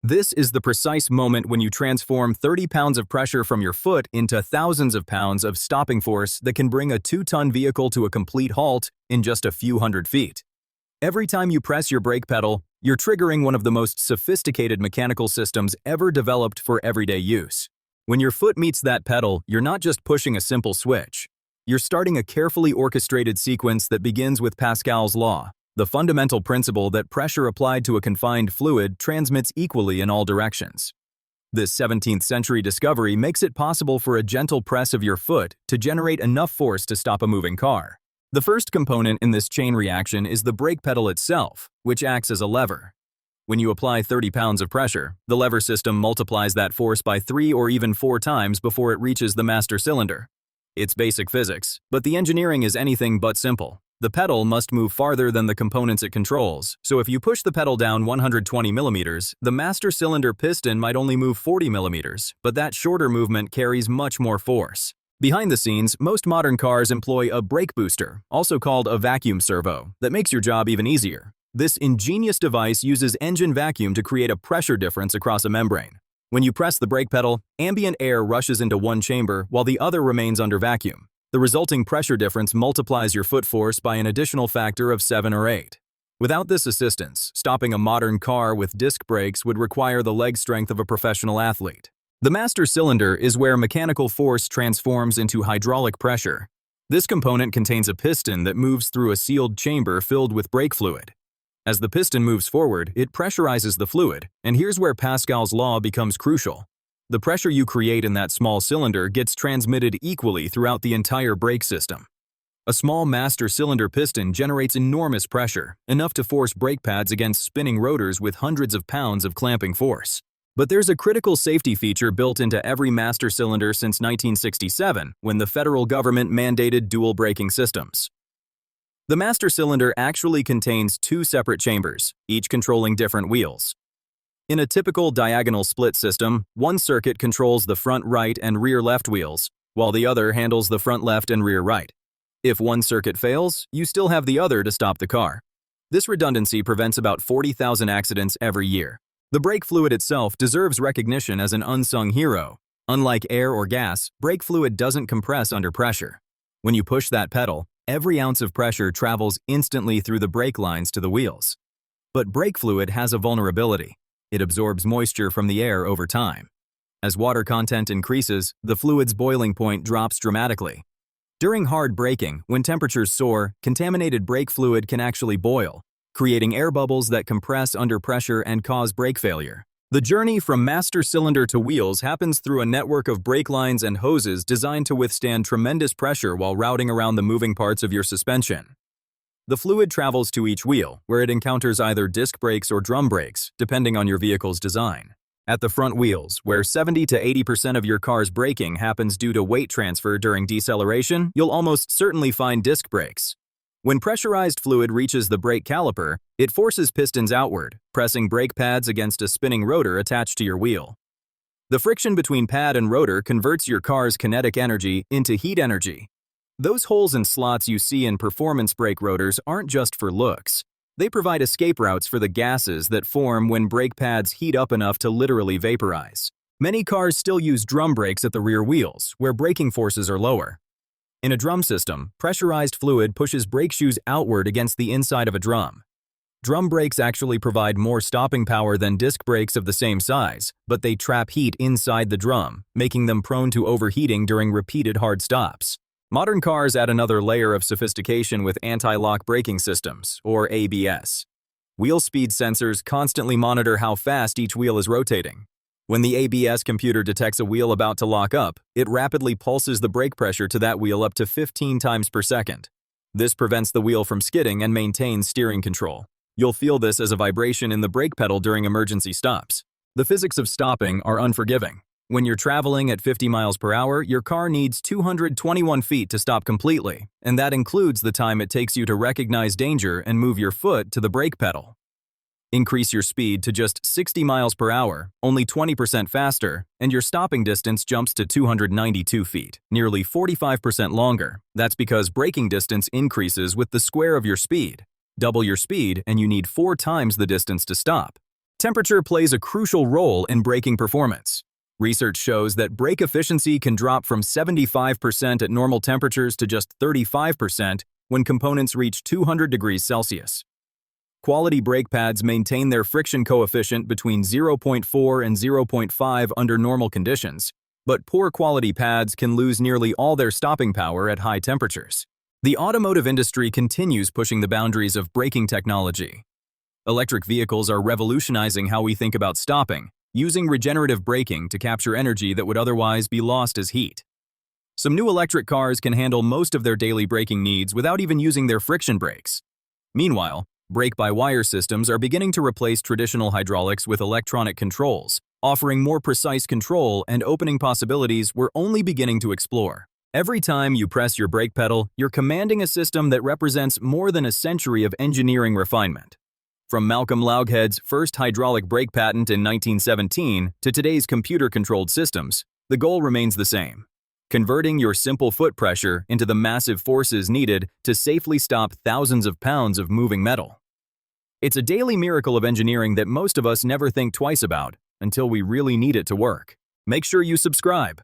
This is the precise moment when you transform 30 pounds of pressure from your foot into thousands of pounds of stopping force that can bring a 2-ton vehicle to a complete halt in just a few hundred feet. Every time you press your brake pedal, you're triggering one of the most sophisticated mechanical systems ever developed for everyday use. When your foot meets that pedal, you're not just pushing a simple switch. You're starting a carefully orchestrated sequence that begins with Pascal's law, the fundamental principle that pressure applied to a confined fluid transmits equally in all directions. This 17th century discovery makes it possible for a gentle press of your foot to generate enough force to stop a moving car. The first component in this chain reaction is the brake pedal itself, which acts as a lever. When you apply 30 pounds of pressure, the lever system multiplies that force by 3 or even 4 times before it reaches the master cylinder. It's basic physics, but the engineering is anything but simple. The pedal must move farther than the components it controls, so if you push the pedal down 120 millimeters, the master cylinder piston might only move 40 millimeters, but that shorter movement carries much more force. Behind the scenes, most modern cars employ a brake booster, also called a vacuum servo, that makes your job even easier. This ingenious device uses engine vacuum to create a pressure difference across a membrane. When you press the brake pedal, ambient air rushes into one chamber while the other remains under vacuum. The resulting pressure difference multiplies your foot force by an additional factor of 7 or 8. Without this assistance, stopping a modern car with disc brakes would require the leg strength of a professional athlete. The master cylinder is where mechanical force transforms into hydraulic pressure. This component contains a piston that moves through a sealed chamber filled with brake fluid. As the piston moves forward, it pressurizes the fluid, and here's where Pascal's law becomes crucial. The pressure you create in that small cylinder gets transmitted equally throughout the entire brake system. A small master cylinder piston generates enormous pressure, enough to force brake pads against spinning rotors with hundreds of pounds of clamping force. But there's a critical safety feature built into every master cylinder since 1967, when the federal government mandated dual braking systems. The master cylinder actually contains 2 separate chambers, each controlling different wheels. In a typical diagonal split system, one circuit controls the front right and rear left wheels, while the other handles the front left and rear right. If one circuit fails, you still have the other to stop the car. This redundancy prevents about 40,000 accidents every year. The brake fluid itself deserves recognition as an unsung hero. Unlike air or gas, brake fluid doesn't compress under pressure. When you push that pedal, every ounce of pressure travels instantly through the brake lines to the wheels. But brake fluid has a vulnerability. It absorbs moisture from the air over time. As water content increases, the fluid's boiling point drops dramatically. During hard braking, when temperatures soar, contaminated brake fluid can actually boil, creating air bubbles that compress under pressure and cause brake failure. The journey from master cylinder to wheels happens through a network of brake lines and hoses designed to withstand tremendous pressure while routing around the moving parts of your suspension. The fluid travels to each wheel, where it encounters either disc brakes or drum brakes, depending on your vehicle's design. At the front wheels, where 70 to 80% of your car's braking happens due to weight transfer during deceleration, you'll almost certainly find disc brakes. When pressurized fluid reaches the brake caliper, it forces pistons outward, pressing brake pads against a spinning rotor attached to your wheel. The friction between pad and rotor converts your car's kinetic energy into heat energy. Those holes and slots you see in performance brake rotors aren't just for looks. They provide escape routes for the gases that form when brake pads heat up enough to literally vaporize. Many cars still use drum brakes at the rear wheels, where braking forces are lower. In a drum system, pressurized fluid pushes brake shoes outward against the inside of a drum. Drum brakes actually provide more stopping power than disc brakes of the same size, but they trap heat inside the drum, making them prone to overheating during repeated hard stops. Modern cars add another layer of sophistication with anti-lock braking systems, or ABS. Wheel speed sensors constantly monitor how fast each wheel is rotating. When the ABS computer detects a wheel about to lock up, it rapidly pulses the brake pressure to that wheel up to 15 times per second. This prevents the wheel from skidding and maintains steering control. You'll feel this as a vibration in the brake pedal during emergency stops. The physics of stopping are unforgiving. When you're traveling at 50 miles per hour, your car needs 221 feet to stop completely, and that includes the time it takes you to recognize danger and move your foot to the brake pedal. Increase your speed to just 60 miles per hour, only 20% faster, and your stopping distance jumps to 292 feet, nearly 45% longer. That's because braking distance increases with the square of your speed. Double your speed, and you need 4 times the distance to stop. Temperature plays a crucial role in braking performance. Research shows that brake efficiency can drop from 75% at normal temperatures to just 35% when components reach 200 degrees Celsius. Quality brake pads maintain their friction coefficient between 0.4 and 0.5 under normal conditions, but poor quality pads can lose nearly all their stopping power at high temperatures. The automotive industry continues pushing the boundaries of braking technology. Electric vehicles are revolutionizing how we think about stopping, using regenerative braking to capture energy that would otherwise be lost as heat. Some new electric cars can handle most of their daily braking needs without even using their friction brakes. Meanwhile, brake-by-wire systems are beginning to replace traditional hydraulics with electronic controls, offering more precise control and opening possibilities we're only beginning to explore. Every time you press your brake pedal, you're commanding a system that represents more than a century of engineering refinement. From Malcolm Loughead's first hydraulic brake patent in 1917 to today's computer-controlled systems, the goal remains the same: converting your simple foot pressure into the massive forces needed to safely stop thousands of pounds of moving metal. It's a daily miracle of engineering that most of us never think twice about until we really need it to work. Make sure you subscribe.